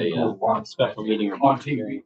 a special meeting or public hearing.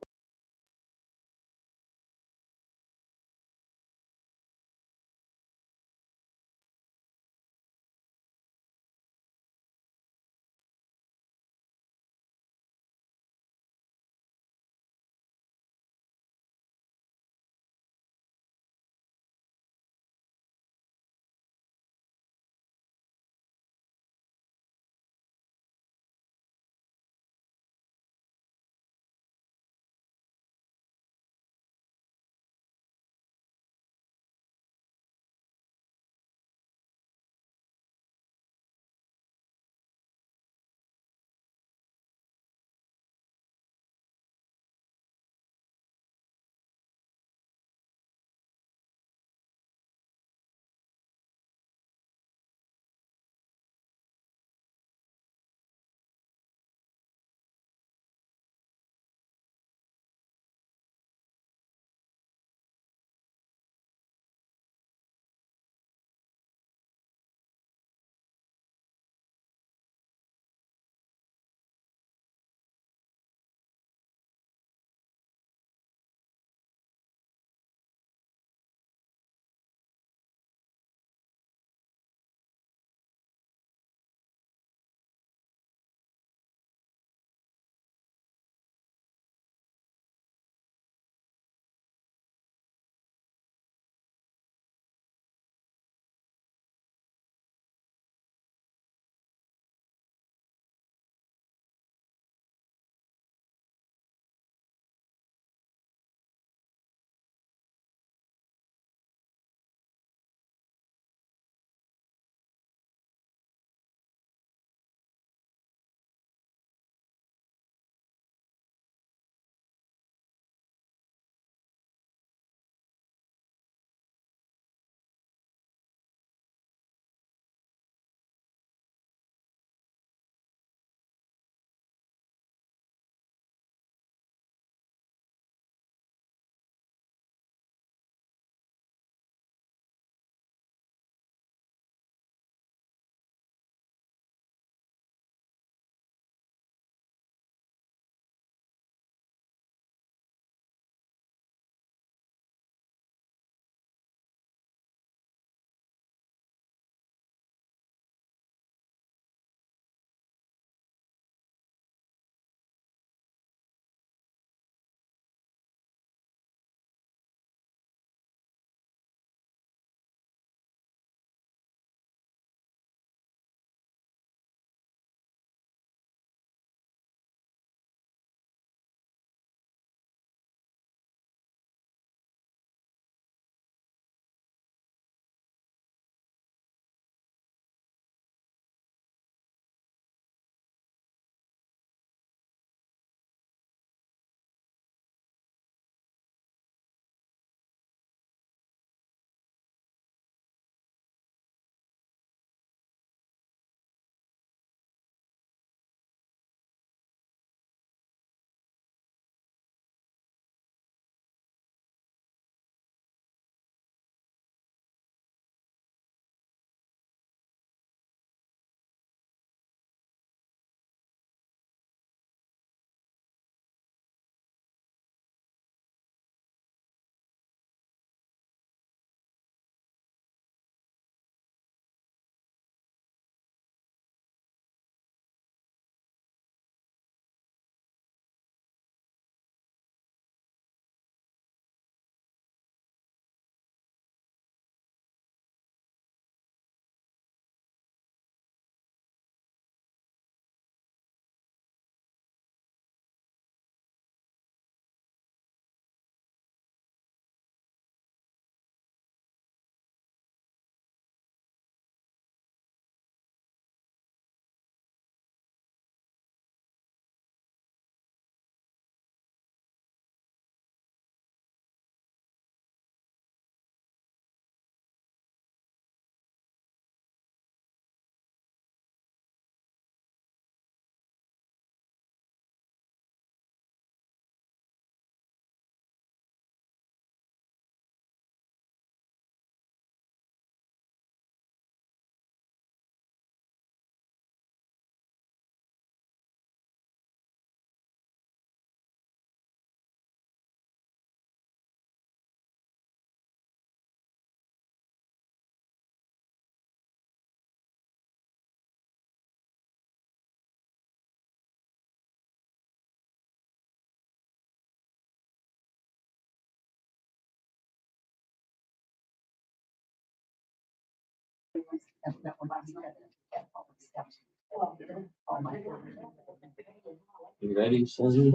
You ready, Susie?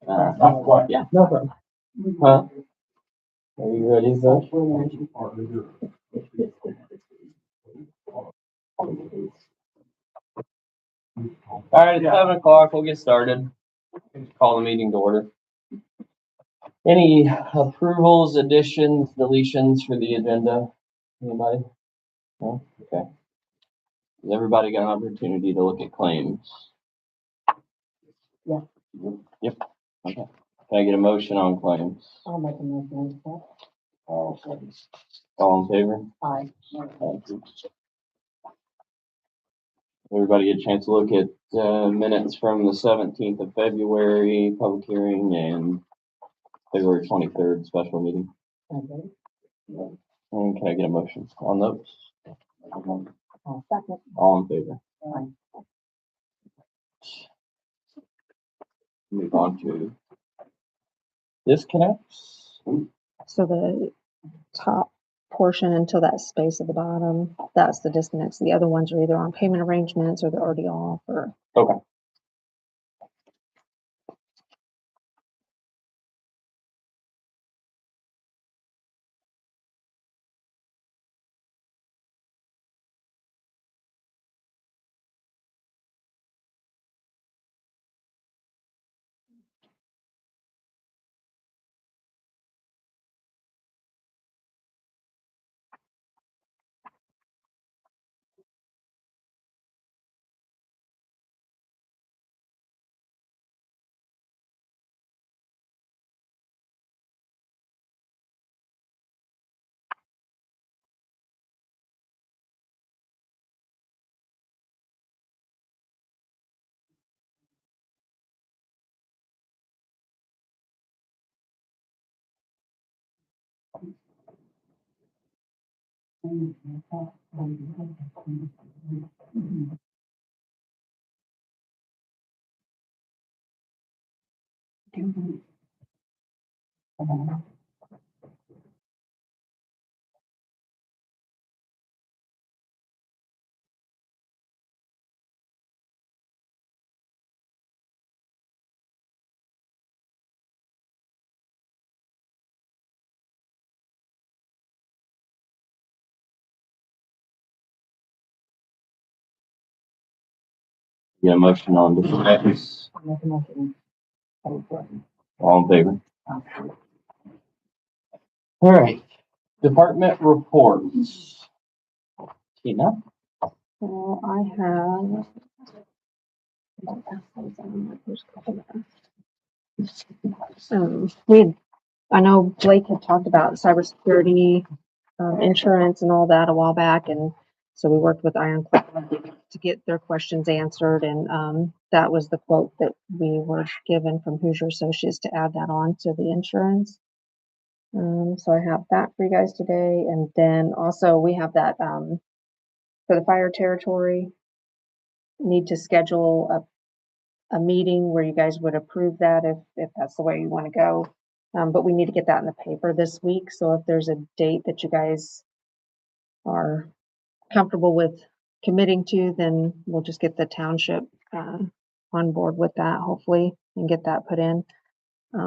Yeah, no problem. Huh? Are you ready, sir? All right, it's 7 o'clock. We'll get started. Call the meeting to order. Any approvals, additions, deletions for the agenda? Anybody? No? Okay. Has everybody got an opportunity to look at claims? Yeah. Yep. Okay. Can I get a motion on claims? I'll make a motion. All in favor? Aye. Thank you. Everybody get a chance to look at minutes from the 17th of February public hearing and February 23rd special meeting. Okay. And can I get a motion on those? I'll second. All in favor? Aye. Move on to disconnects. So the top portion until that space at the bottom, that's the disconnects. The other ones are either on payment arrangements or they're already off or. Okay. Get a motion on disconnects. Make a motion. All in favor? All right. Department reports. Tina? Well, I have. I know Blake had talked about cybersecurity, insurance and all that a while back. And so we worked with Ironclad to get their questions answered. And, that was the quote that we were given from Hoosier Associates to add that on to the insurance. So I have that for you guys today. And then also we have that, for the fire territory, need to schedule a meeting where you guys would approve that if that's the way you want to go. But we need to get that in the paper this week. So if there's a date that you guys are comfortable with committing to, then we'll just get the township on board with that, hopefully, and get that put in. I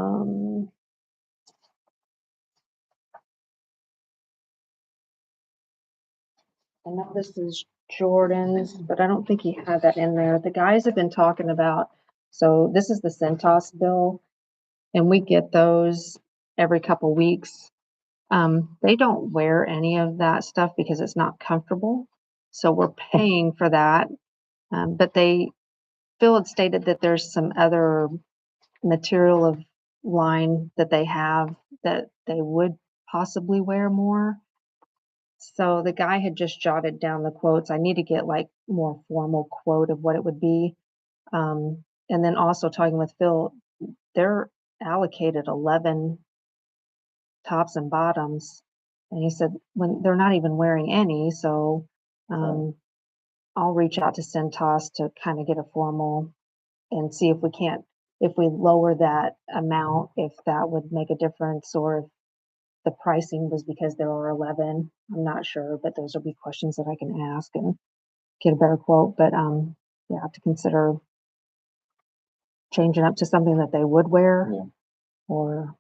know this is Jordan's, but I don't think he had that in there. The guys have been talking about, so this is the Centos bill, and we get those every couple weeks. They don't wear any of that stuff because it's not comfortable. So we're paying for that. But Phil had stated that there's some other material of line that they have that they would possibly wear more. So the guy had just jotted down the quotes. I need to get like more formal quote of what it would be. And then also talking with Phil, they're allocated 11 tops and bottoms. And he said when they're not even wearing any. So I'll reach out to Centos to kind of get a formal and see if we lower that amount, if that would make a difference, or if the pricing was because there are 11. I'm not sure, but those will be questions that I can ask and get a better quote. But yeah, to consider changing up to something that they would wear, Yeah. or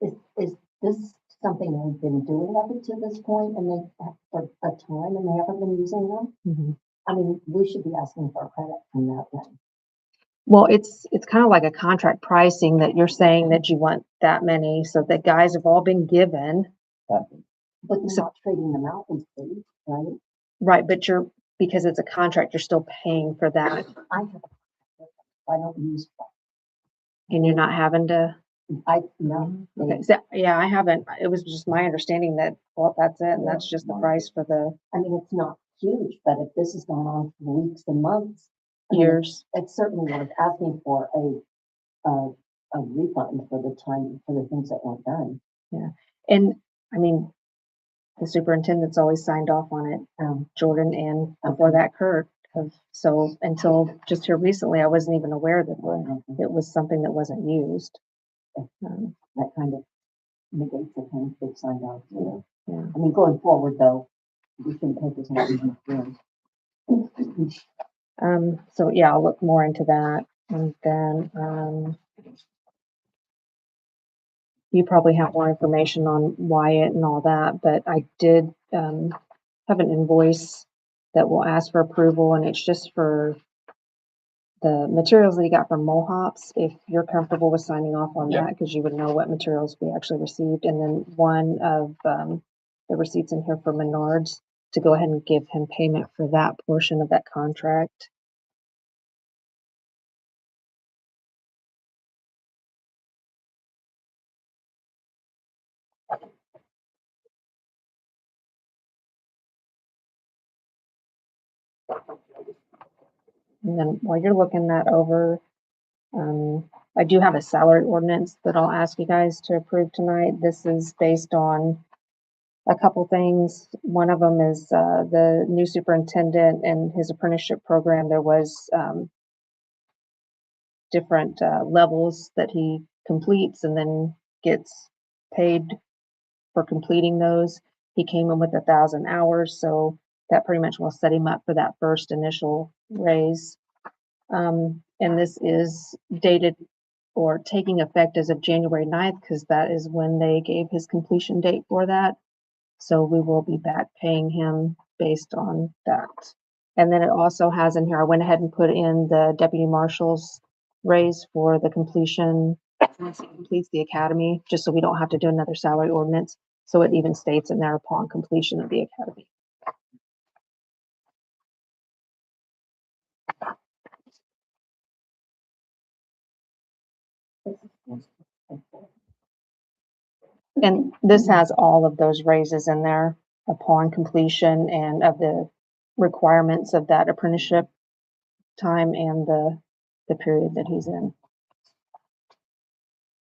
Is this something they've been doing up until this point and they, for a time and they haven't been using them? Mhm. I mean, we should be asking for a credit from that then. Well, it's kind of like a contract pricing that you're saying that you want that many, so the guys have all been given, But you're So- not trading them out these days, right? right? But because it's a contract, you're still paying for that, I have, I don't use, and you're not having to. no. Okay, so, yeah, I haven't. It was just my understanding that, well, that's it, and that's just the price for the I mean, it's not huge, but if this has gone on for weeks and months, I mean, years. it's certainly worth asking for a refund for the time, for the things that weren't done. And I mean, the superintendent's always signed off on it, Jordan, and before that Kurt. So until just here recently, I wasn't even aware that it was something that wasn't used. That kind of negates the things they've signed off. Yeah. I mean, going forward though, we shouldn't take this much room. So yeah, I'll look more into that. And then, you probably have more information on Wyatt and all that, but I did, have an invoice that will ask for approval, and it's just for the materials that he got from Mohops. If you're comfortable with signing off on Yeah. that, because you would know what materials we actually received, and then one of, the receipts in here for Menards to go ahead and give him payment for that portion of that contract. And then while you're looking that over, I do have a salary ordinance that I'll ask you guys to approve tonight. This is based on a couple things. One of them is the new superintendent and his apprenticeship program. There was different levels that he completes and then gets paid for completing those. He came in with 1,000 hours, so that pretty much will set him up for that first initial raise. And this is dated or taking effect as of January 9th, because that is when they gave his completion date for that. So we will be back paying him based on that. And then it also has in here, I went ahead and put in the deputy marshal's raise for the completion, once he completes the academy, just so we don't have to do another salary ordinance. So it even states in there upon completion of the academy. And this has all of those raises in there upon completion and of the requirements of that apprenticeship time and the period that he's in.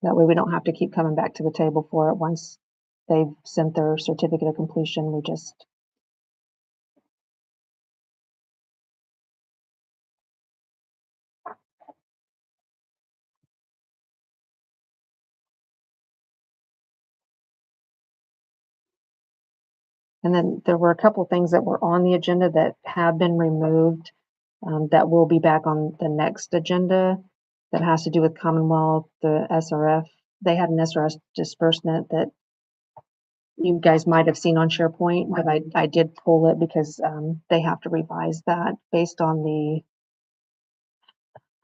That way we don't have to keep coming back to the table for it. Once they've sent their certificate of completion, we just. And then there were a couple things that were on the agenda that have been removed, that will be back on the next agenda, that has to do with Commonwealth, the SRF. They had an SRF disbursement that you guys might have seen on SharePoint, but I did pull it because they have to revise that based on the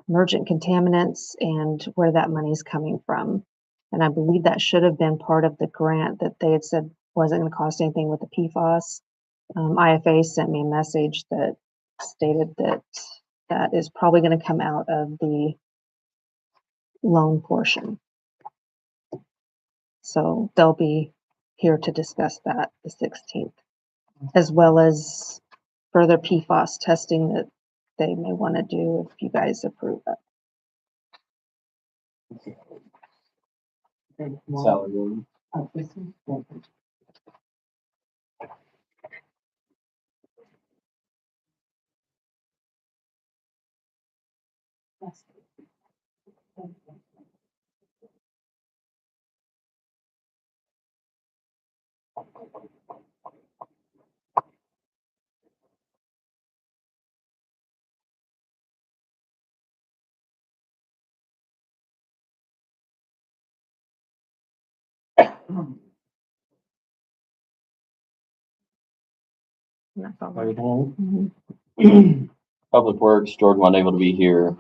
emergent contaminants and where that money is coming from. And I believe that should have been part of the grant that they had said wasn't going to cost anything with the PFAS. IFA sent me a message that stated that that is probably going to come out of the loan portion. So they'll be here to discuss that the 16th, as well as further PFAS testing that they may want to do if you guys approve it. Salary ordinance. This one? Yes. And that's all. Everything? Mhm. Public Works, Jordan wasn't able to be here,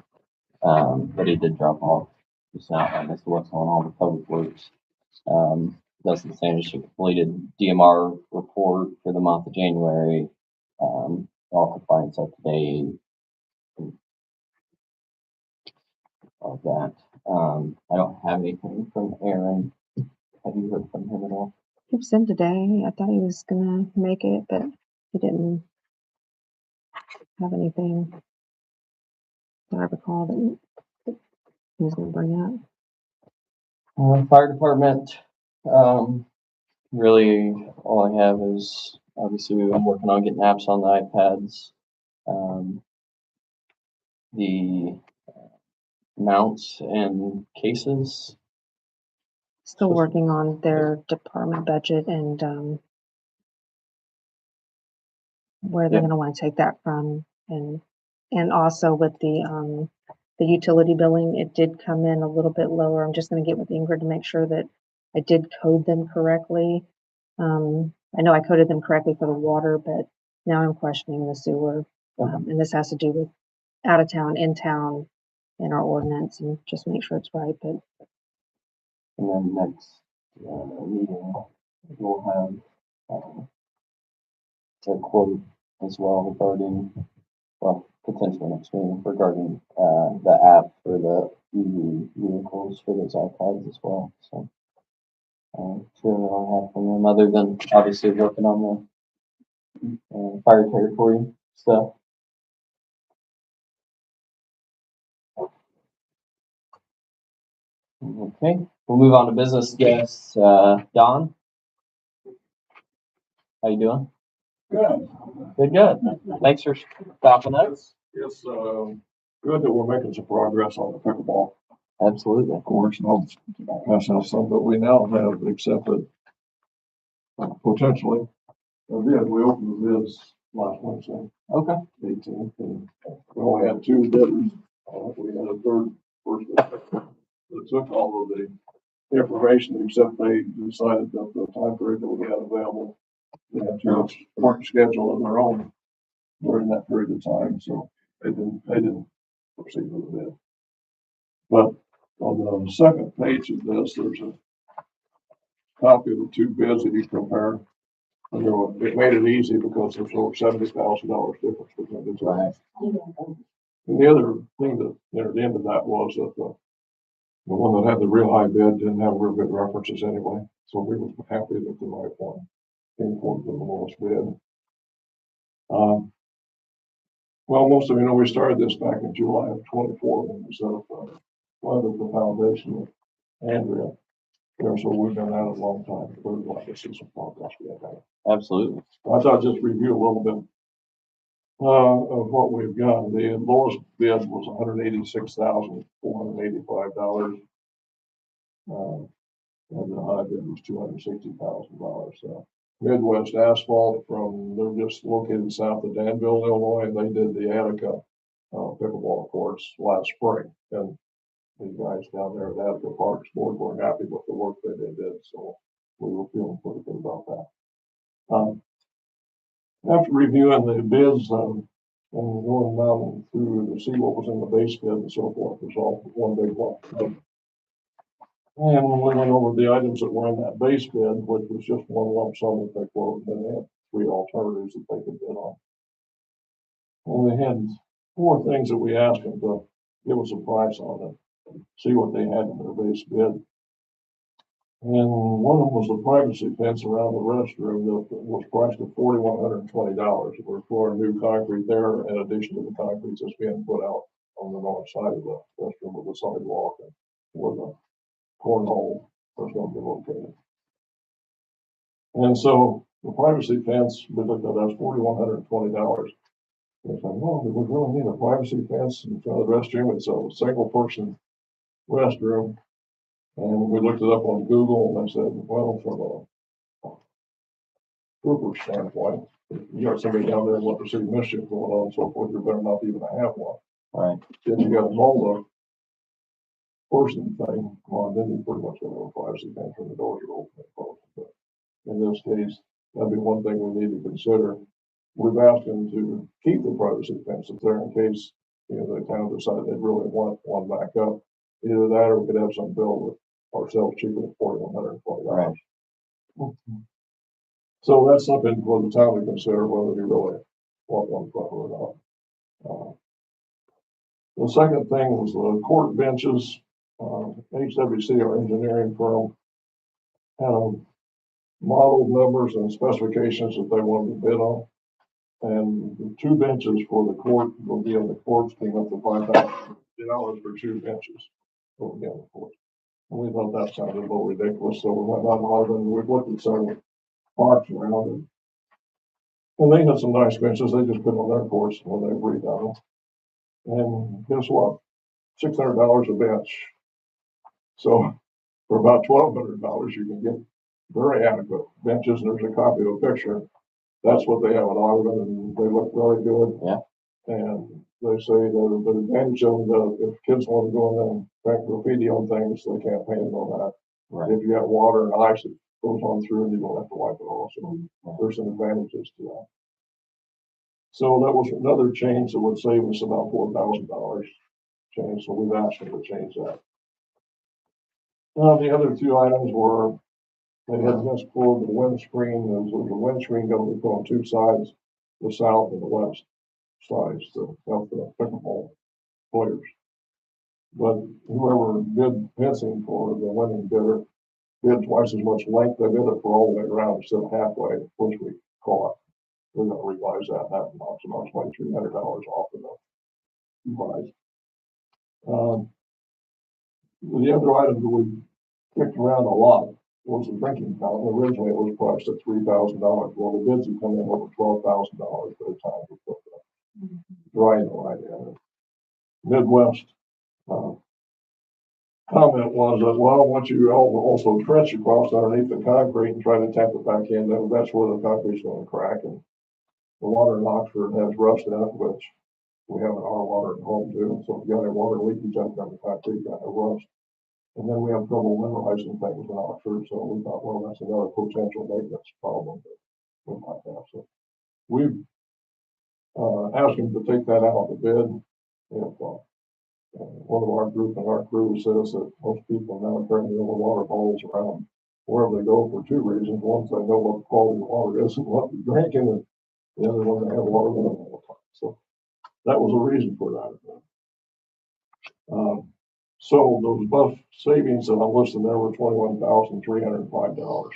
but he did drop off just now, I guess what's going on with Public Works. Dustin Sanders completed DMR report for the month of January. All compliance up to date. All that. I don't have anything from Aaron. Have you heard from him at all? He was in today. I thought he was gonna make it, but he didn't have anything that I recall that he was gonna bring up. Fire department, really all I have is obviously we've been working on getting apps on the iPads. The mounts and cases. Still working on their department budget and where they're Yep. gonna wanna take that from. And also with the utility billing, it did come in a little bit lower. I'm just gonna get with Ingrid to make sure that I did code them correctly. I know I coded them correctly for the water, but now I'm questioning the sewer. And this has to do with out of town, in town, in our ordinance, and just make sure it's right, but And then next meeting, we'll have a quote as well regarding, well, potentially next meeting regarding the app for the EV vehicles for those iPads as well. So, sure what I have from them other than obviously working on the fire territory stuff. Okay, we'll move on to business guests. Don, how you doing? Good. Good. Thanks for stopping us. It's, good that we're making some progress on the pickleball Absolutely. course. And I'll pass out some that we now have accepted potentially. We opened the bids last Wednesday, Okay. 18th, and we only had two bidders. We had a third person that took all of the information, except they decided that the time period that we had available, they had too much work schedule of their own during that period of time, so they didn't proceed with the bid. But on the second page of this, there's a copy of the two bids that you compare. And it made it easy because there's over $70,000 difference between the two. Right. And the other thing that entered into that was that the one that had the real high bid didn't have real good references anyway, so we were happy that the right one came forward with the lowest bid. Well, most of you know we started this back in July of 24 when we set up the foundation with Andrea. There, so we've been at it a long time. We're glad to see some progress we have had. Absolutely. I thought I'd just review a little bit of what we've got. The lowest bid was $186,485. And the high bid was $260,000. So Midwest Asphalt they're just located south of Danville, Illinois, and they did the Attica pickleball courts last spring. And the guys down there at Attica Parks Board were happy with the work that they did, so we were feeling pretty good about that. After reviewing the bids and going down through to see what was in the base bid and so forth, it was all one big one. And when we went over the items that were in that base bid, which was just one lump sum that they quoted, then they had three alternatives that they could bid on. And they had four things that we asked them to give us a price on and see what they had in their base bid. And one of them was the privacy fence around the restroom that was priced at $4,120. We're pouring new concrete there in addition to the concrete that's being put out on the north side of the restroom with the sidewalk and where the cornhole was going to be located. And so the privacy fence, we looked at that, $4,120. I said, well, do we really need a privacy fence in front of the restroom? It's a single person restroom. And we looked it up on Google and I said, well, from trooper standpoint. If you got somebody down there wanting to see mischief going on and so forth, you better not even have one. Right. If you got a MOLA person thing, come on, then you pretty much got to privacy thing from the doors are open and closed. But in this case, that'd be one thing we need to consider. We've asked them to keep the privacy fence up there in case, you know, they kind of decide they really want one back up. Either that or we could have some bill with ourselves cheaper than $4,120. So that's something for the town to consider whether you really want one put or not. The second thing was the court benches. HWC, our engineering firm, had model numbers and specifications that they wanted to bid on. And the two benches for the court will be on the courts, came up to $5,000 for two benches. Will be on the court. And we thought that sounded a little ridiculous, so we went out and ordered them. We looked at several parks around it. And they had some nice benches, they just put on their courts when they redone them. And guess what? $600 a bench. So for about $1,200, you can get very adequate benches. And there's a copy of a picture. That's what they have at Ogden, and they look really good. Yeah. And they say the advantage of them, if kids want to go in there and paint graffiti on things, they can't paint it on that. Right. If you have water and ice, it goes on through and you don't have to wipe it off. So there's some advantages to that. So that was another change that would save us about $4,000 change. So we've asked them to change that. The other two items were, they had just pulled the windscreen. There was a windscreen going to be put on two sides, the south and the west sides to help the pickleball players. But whoever bid fencing for the winning bidder bid twice as much length. They bid it for all the way around instead of halfway, which we caught. We're going to revise that. That knocks about $2,300 off of the price. The other item that we kicked around a lot was the drinking fountain. Originally, it was priced at $3,000. Well, the bids have come in over $12,000 by the time we put the drying right in. Midwest comment was that, well, once you also trench across underneath the concrete and try to tap it back in, that's where the concrete's going to crack. And the water in Oxford has rust in it, which we have in our water at home too. So if you got any water leakage up on the concrete, you got no rust. And then we have trouble winterizing things in Oxford. So we thought, well, that's another potential maintenance problem that we might have. So we've asked them to take that out of the bid. If one of our group and our crew says that most people now turn the water bottles around wherever they go for two reasons. One, they know what the quality of water is and what they're drinking, and the other one, they have water with them all the time. So that was a reason for that. So those bus savings that I'm listing there were $21,305,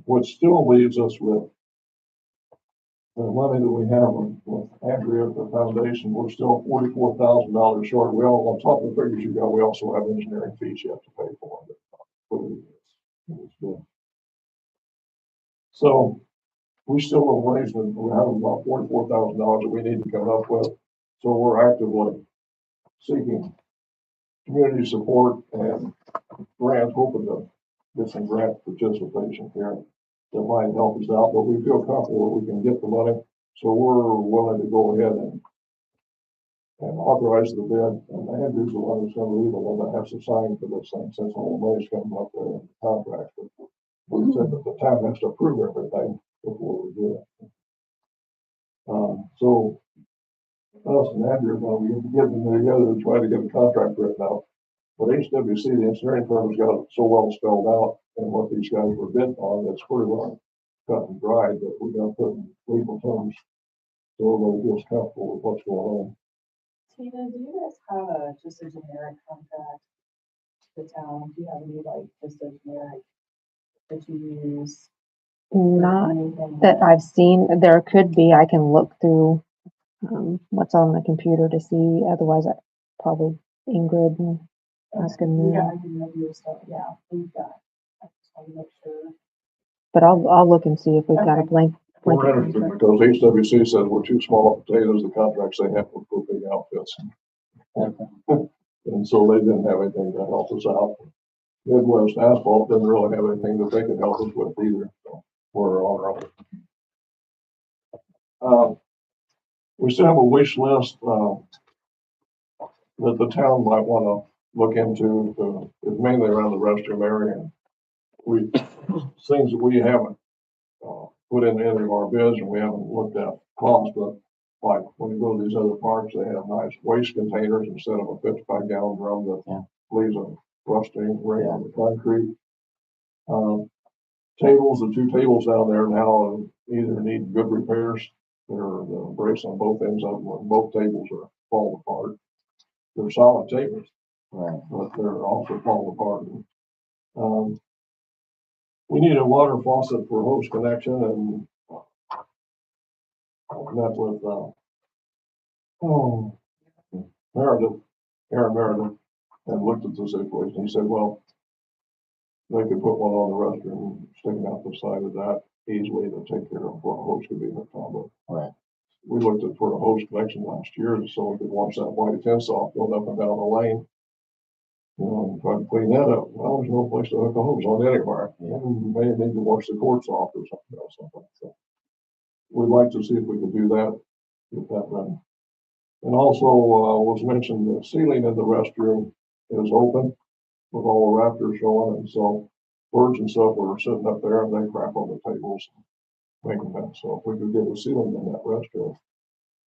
which still leaves us with the money that we have with Andrea at the foundation. We're still $44,000 short. We all, on top of the figures you got, we also have engineering fees you have to pay for. It's good. So we still are raising, we have about $44,000 that we need to come up with. So we're actively seeking community support and grants, hoping to get some grant participation here that might help us out, but we feel comfortable that we can get the money. So we're willing to go ahead and authorize the bid. And Andrew's the one who's going to be the one that has to sign for this thing, since all the money's coming up there in the contract. But we said that the town has to approve everything before we do it. So us and Andrew are going to be getting together to try to get a contract written out. But HWC, the engineering firm, has got it so well spelled out and what these guys were bidding on, that's pretty well cut and dried, but we're going to put in legal terms so everybody feels comfortable with what's going on. Tina, do you guys have just a generic contract for the town? Do you have any, like, just a generic that you use? Not that I've seen. There could be. I can look through what's on the computer to see. Otherwise, I probably Ingrid and asking me. Yeah, I can review stuff. Yeah, we've got. I just want to make sure. But I'll look and see if we've got a blank. We're interested because HWC says we're too small potatoes. The contracts they have for big outfits. And so they didn't have anything to help us out. Midwest Asphalt doesn't really have anything that they can help us with either, so we're on our own. We still have a wish list, that the town might wanna look into, it's mainly around the restroom area. We, things that we haven't, put in any of our bids and we haven't looked at cost, but like when you go to these other parks, they have nice waste containers instead of a 55-gallon drum that leaves a rusting ring on the concrete. Tables, the two tables down there now either need good repairs, or the brace on both ends of them, both tables are falling apart. They're solid tables, Right. but they're also falling apart. We need a water faucet for hose connection, and I met with, Meredith, Aaron Meredith, and looked at the situation. He said, well, they could put one on the restroom, sticking out the side of that easily to take care of what a hose could be hooked on. But Right. we looked at for a hose connection last year, so we could wash that white fence off, going up and down the lane. You know, and try to clean that up. Well, there's no place to hook a hose on anywhere. You may need to wash the courts off or something else. So we'd like to see if we could do that, get that done. And also, was mentioned the ceiling in the restroom is open with all the rafters showing, and so birds and stuff were sitting up there and they crap on the tables, making that. So if we could get a ceiling in that restroom,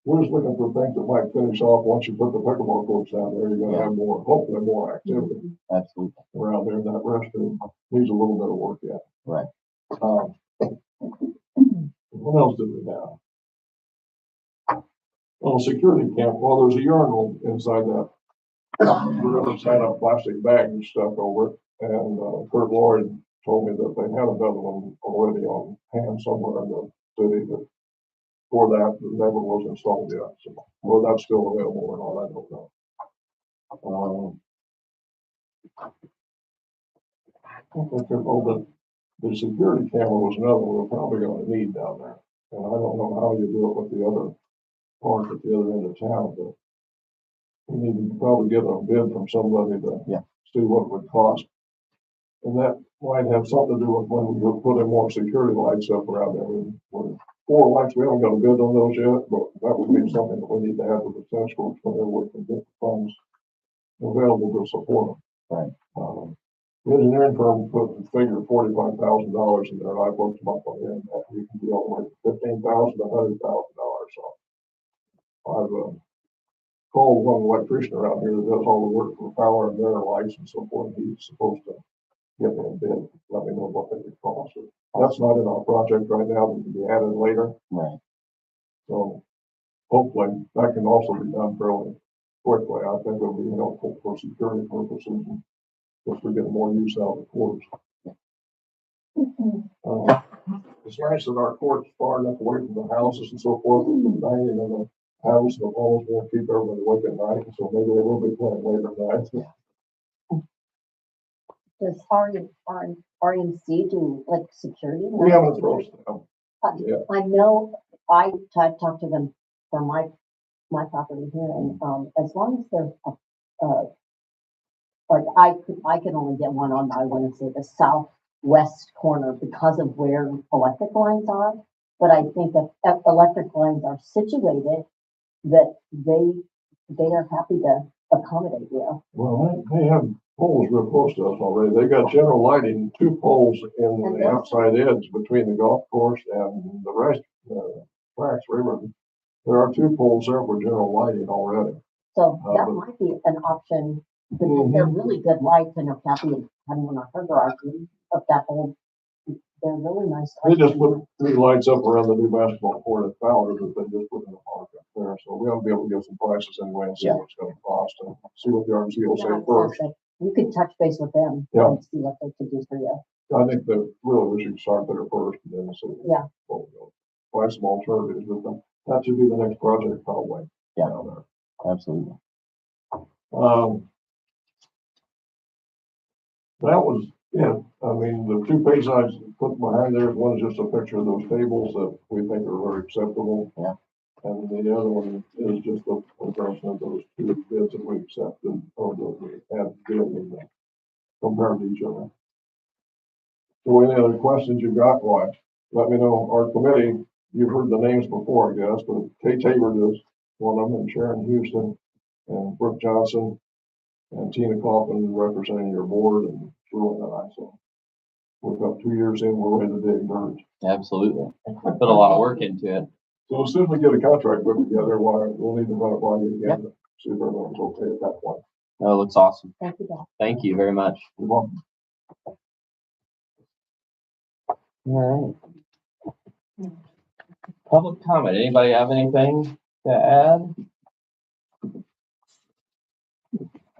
we're just looking for things that might finish off. Once you put the pickleball courts down there, you're gonna have more, hopefully more activity Absolutely. around there. That restroom needs a little bit of work yet. Right. What else do we have? Oh, security camp. Well, there's a urinal inside that. We're gonna sign up plastic bags and stuff over it. And Kurt Lloyd told me that they had another one already on hand somewhere in the city, but for that, it never was installed yet. So whether that's still available or not, I don't know. The security camera was another one we're probably gonna need down there. And I don't know how you do it with the other park at the other end of town, but we need to probably get a bid from somebody to see what it would cost. And that might have something to do with when we put in more security lights up around there. We're 4 lights, we haven't got a bid on those yet, but that would be something that we need to have with the tennis courts whenever we can get the funds available to support them. Right. The engineering firm put the figure $45,000 in there. I looked them up on the internet. You can be all the way from $15,000 to $100,000. So I've called one electrician around here that does all the work for power and their lights and so forth. He's supposed to get me a bid, let me know what they would cost. That's not in our project right now, that can be added later. Right. So hopefully that can also be done fairly quickly. I think it'll be helpful for security purposes and just to get more use out of the courts. It's nice that our court's far enough away from the houses and so forth, and dining in the house, the walls won't keep everybody awake at night, so maybe they will be playing later at night. Does RMC do like security? We haven't approached them. Yeah. I know, I talked to them from my property here, and, as long as they're, like, I can only get one on, I wanna say, the southwest corner because of where electric lines are. But I think if electric lines are situated, that they are happy to accommodate you. Well, they have poles real close to us already. They got general lighting, 2 poles in the outside edge between the golf course and the rest, tracks river. There are 2 poles there for general lighting already. So that might be an option, because they're really good lights, and if Kathy had one on her garage, of that whole, they're really nice. They just put 3 lights up around the new basketball court at Fowler that they just put in the park up there. So we ought to be able to get some prices anyway and see what it's gonna cost and see what the RMC will say first. You could touch base with them and see what they could do for you. I think that really we should start there first and then see. Yeah. Find some alternatives with them. That should be the next project probably. Yeah. Down there. Absolutely. That was, I mean, the 2 pages I put behind there, one is just a picture of those tables that we think are very acceptable. Yeah. And the other one is just a comparison of those 2 bids that we accepted, or that we had bid in compared to each other. So any other questions you got, why, let me know. Our committee, you've heard the names before, I guess, but Kate Tabor is one of them, and Sharon Houston, and Brooke Johnson, and Tina Coffin representing your board, and Shirley and I, so. We've got 2 years in, we're ready to dig dirt. Absolutely. We put a lot of work into it. So as soon as we get a contract put together, why, we'll need to run it by you again, to see if everyone's okay at that point. Oh, it looks awesome. Thank you, Doc. Thank you very much. You're welcome. All right. Public comment. Anybody have anything to add?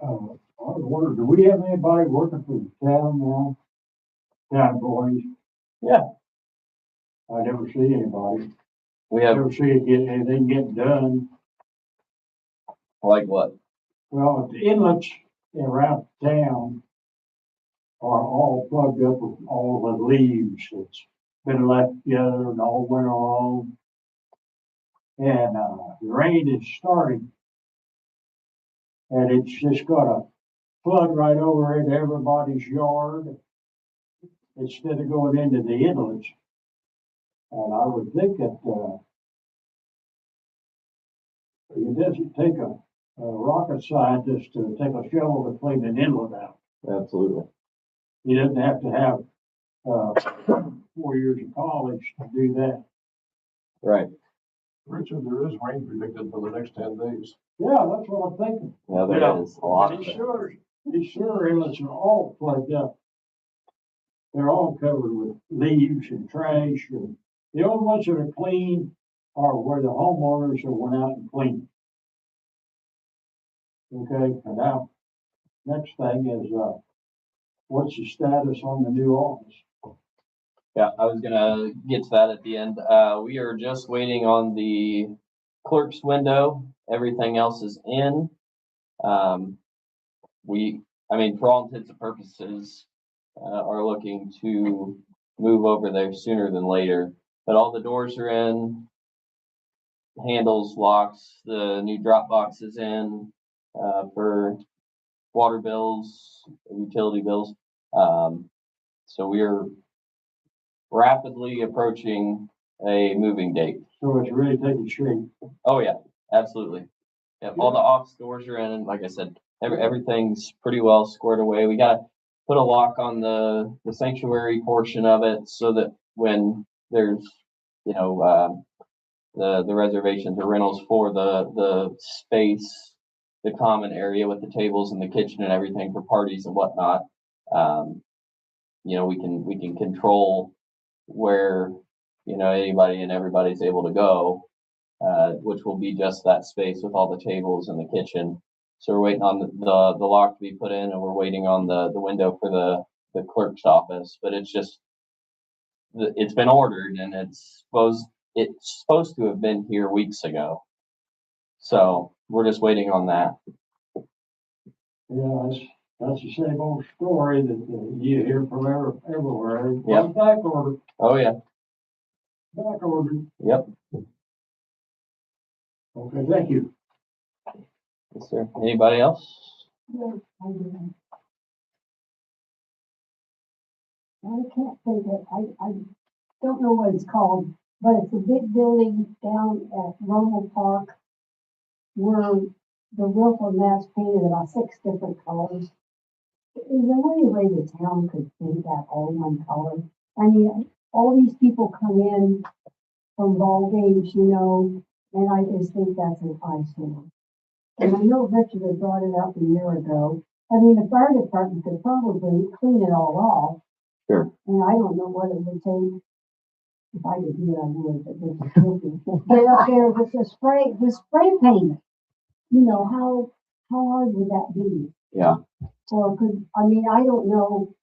I was wondering, do we have anybody working for the town now? Town employees? Yeah. I never see anybody. We have, Never see it get, anything get done. like what? Well, the inlets around town are all plugged up with all the leaves that's been left together and all winter long. And, the rain is starting. And it's just got a flood right over into everybody's yard instead of going into the inlets. And I would think that, it doesn't take a rocket scientist to take a shovel to clean an inlet out. Absolutely. He doesn't have to have, 4 years of college to do that. Right. Richard, there is rain predicted for the next 10 days. Yeah, that's what I'm thinking. Yeah, there Yeah. is a lot of These it. sewer inlets are all plugged up. They're all covered with leaves and trash, and the only ones that are clean are where the homeowners have went out and cleaned. Okay, and now, next thing is, what's the status on the new office? Yeah, I was gonna get to that at the end. We are just waiting on the clerk's window. Everything else is in. I mean, for all intents and purposes, are looking to move over there sooner than later. But all the doors are in, handles, locks, the new drop box is in, for water bills, utility bills. So we are rapidly approaching a moving date. So it's really taking shape. Oh, yeah, absolutely. Yeah, all the office doors are in, and like I said, everything's pretty well squared away. We gotta put a lock on the sanctuary portion of it so that when there's, the reservations or rentals for the space, the common area with the tables and the kitchen and everything for parties and whatnot, we can control where, anybody and everybody's able to go, which will be just that space with all the tables and the kitchen. So we're waiting on the lock to be put in, and we're waiting on the window for the clerk's office, but it's just, it's been ordered and it's supposed to have been here weeks ago. So we're just waiting on that. Yeah, that's the same old story that you hear from everywhere. Yep. Back order, Oh, yeah. back order. Yep. Okay, thank you. Yes, sir. Anybody else? I can't think of, I don't know what it's called, but it's a big building down at Rommel Park where the roof on that's painted about 6 different colors. Is there any way the town could paint that all one color? I mean, all these people come in from ball games, and I just think that's an eyesore. And I know Richard had brought it up a year ago. I mean, the fire department could probably clean it all off. Sure. And I don't know what it would take. If I could do it, I would, but this is guilty. Get up there with the spray paint. How hard would that be? Yeah. Or I don't know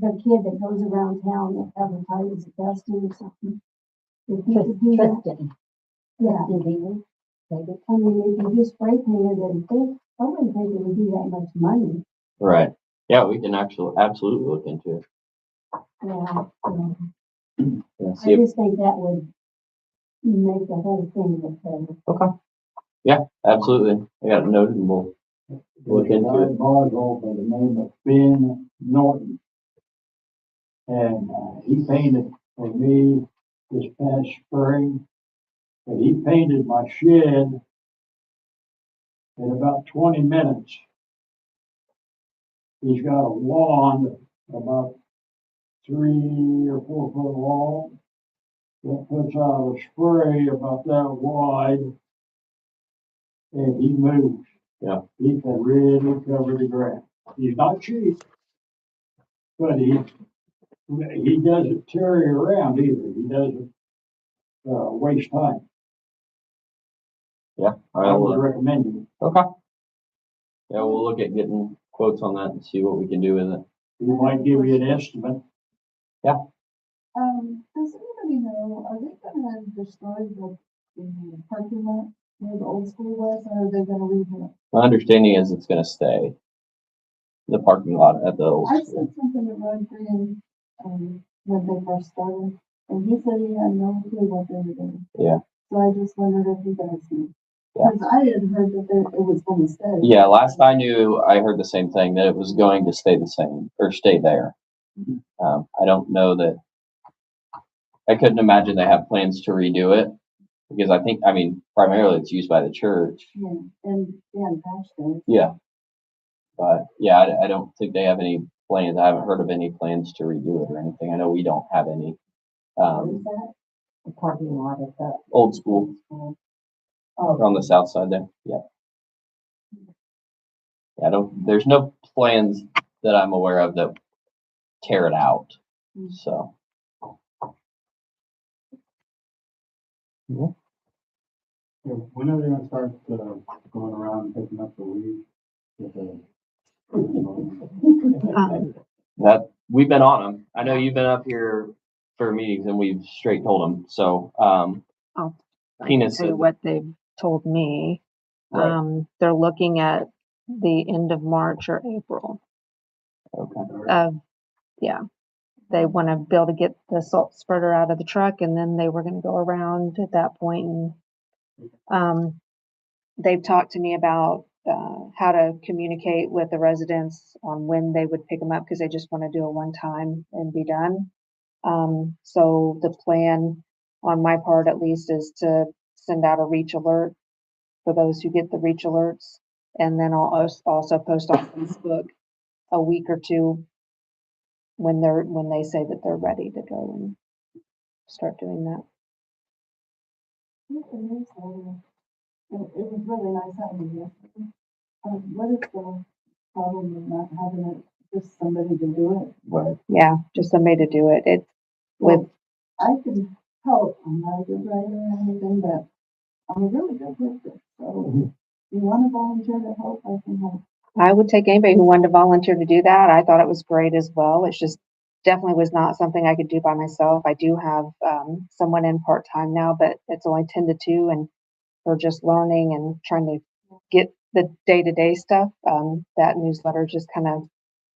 the kid that goes around town that advertises Dustin or something. If he could do that, Tristan. yeah. Maybe. I mean, if you just spray painted it, I wouldn't think it would be that much money. Right. Yeah, we can absolutely look into it. Yeah, Yeah, I see if, just think that would make the whole thing look better. absolutely. I got it noted and we'll Look There's a into guy it. in Barstow by the name of Ben Norton. And, he painted for me this past spring. And he painted my shed in about 20 minutes. He's got a wand about 3 or 4 foot long that puts out a spray about that wide. And he moves. Yeah. He can really cover the ground. He's not cheap, but he doesn't tarry around either. He doesn't, waste time. Yeah, I would I'll, recommend it. okay. Yeah, we'll look at getting quotes on that and see what we can do with it. He might give you an estimate. Does anybody know, are they gonna destroy the parking lot where the old school was, or are they gonna leave it? My understanding is it's gonna stay. The parking lot at the old I school. said something to Ron Green, when they first started, and he said he had no clue what they were doing. Yeah. So I just wondered if you guys knew. Yeah. Because I had heard that it was gonna stay. Yeah, last I knew, I heard the same thing, that it was going to stay the same, or stay there. I don't know that, I couldn't imagine they have plans to redo it, because I mean, primarily it's used by the church. Yeah, and Paxton. Yeah. But, yeah, I don't think they have any plans, I haven't heard of any plans to redo it or anything, I know we don't have any. What is that? The parking lot at the. Old school, Oh, on the south side there, yeah. Yeah, there's no plans that I'm aware of that tear it out, so. When are they gonna start, going around and picking up the weeds? That, we've been on them. I know you've been up here for meetings and we've straight told them, so, I Tina can tell you said- what they've told me. Right. They're looking at the end of March or April. okay, Yeah, they want to be able to get the salt spreader out of the truck, and then they were going to go around at that point. And they've talked to me about how to communicate with the residents on when they would pick them up, because they just want to do it one time and be done. So the plan on my part, at least, is to send out a reach alert for those who get the reach alerts, and then I'll also post on Facebook a week or two when they say that they're ready to go and start doing that. It was really nice having you. What is the problem with not having it, just somebody to do it? right, Yeah, just somebody to do it. It with I can help, I'm not a good writer or anything, but I'm a really good listener, so if you wanna volunteer to help, I can help. I would take anybody who wanted to volunteer to do that. I thought it was great as well. It's just definitely was not something I could do by myself. I do have someone in part-time now, but it's only 10 to 2, and we're just learning and trying to get the day-to-day stuff. That newsletter just kind of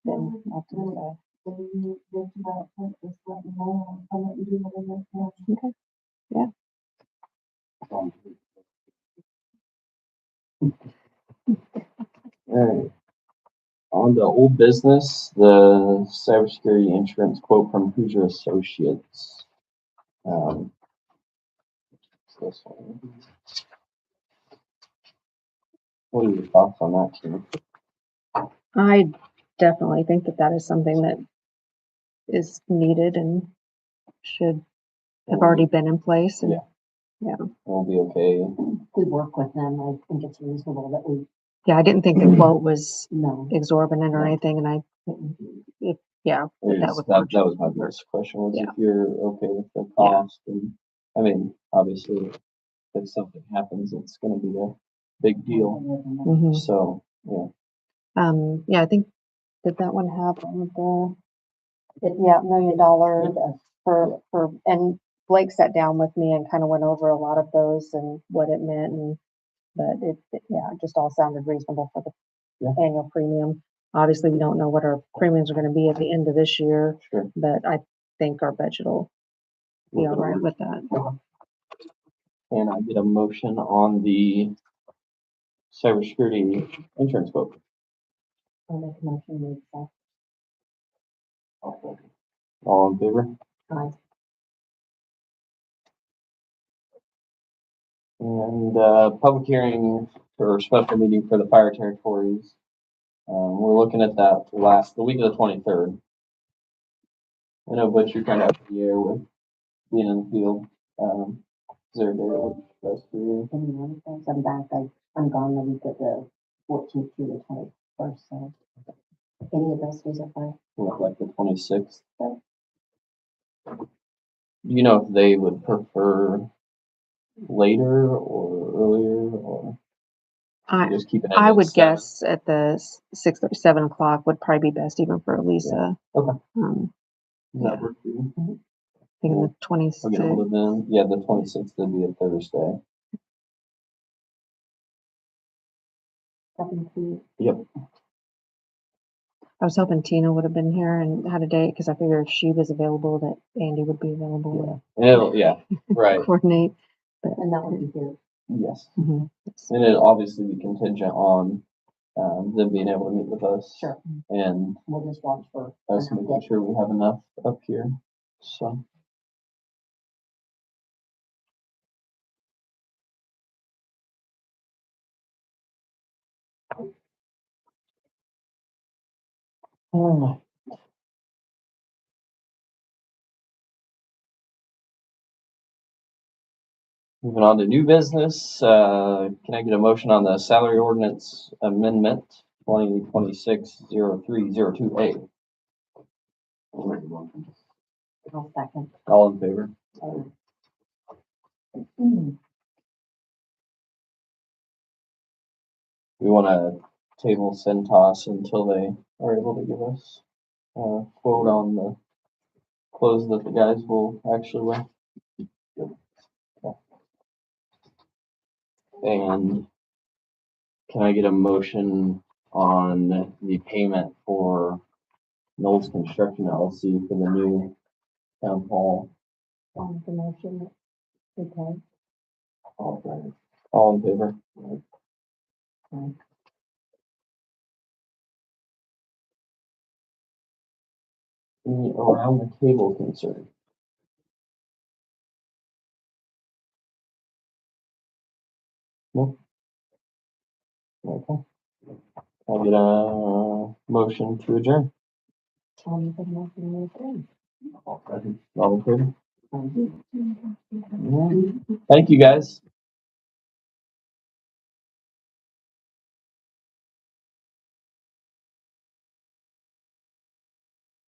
been off to the side. When you get to that point, just let me know, I'll come up and do whatever I can. Okay. alright. On to old business, the cybersecurity insurance quote from Hoosier Associates. It's this one. What are your thoughts on that, Tina? I definitely think that is something that is needed and should have already been in place. And We'll be okay. We work with them, I think it's reasonable that we, yeah, I didn't think the quote was no. exorbitant or anything, and if that would That was my first question, was if you're okay with the cost, and, I mean, obviously, if something happens, it's gonna be a big deal, Mhm. so, yeah. Yeah, I think, did that one have all of $1 million and Blake sat down with me and kind of went over a lot of those and what it meant, and but it just all sounded reasonable for the annual premium. Obviously, we don't know what our premiums are going to be at the end of this year, Sure. but I think our budget will be all right with that. And I get a motion on the cybersecurity insurance quote. I'll make a motion to accept. All in favor? Aye. And, public hearing for special meeting for the fire territories. We're looking at that the week of the 23rd. I know, but you're kind of up in the air with being in the field. Is there a day that works best for you? Any one of those, I'm back, I'm gone the week of the 14th through the 21st, so. Any of those days are fine. Look like the 26th. Sure. Do you know if they would prefer later or earlier, or just keep it? I at would 7? guess at the 6 or 7 o'clock would probably be best even for Lisa. Okay. Um, Does that work for you? thinking the I'll get hold 26th. of them. Yeah, the 26th would be a Thursday. 17th. Yep. I was hoping Tina would have been here and had a date because I figured if she was available that Andy would be available Yeah, right. to coordinate. And that would be here. Yes. Mhm. And it obviously be contingent on them being able to meet with us. Sure. And We'll just watch for. us making sure we have enough up here. So. Alright. Moving on to new business, can I get a motion on the salary ordinance amendment 2026-0302A? I'll second. All in favor? We want to table Centos until they are able to give us a quote on the clothes that the guys will actually wear. And can I get a motion on the payment for Knowles Construction LLC for the new town hall? On the motion. Okay. All in favor? Aye. Any around the table concern? No? Okay. I'll get a motion to adjourn. I'll make a motion to adjourn. All in favor? Thank you, guys.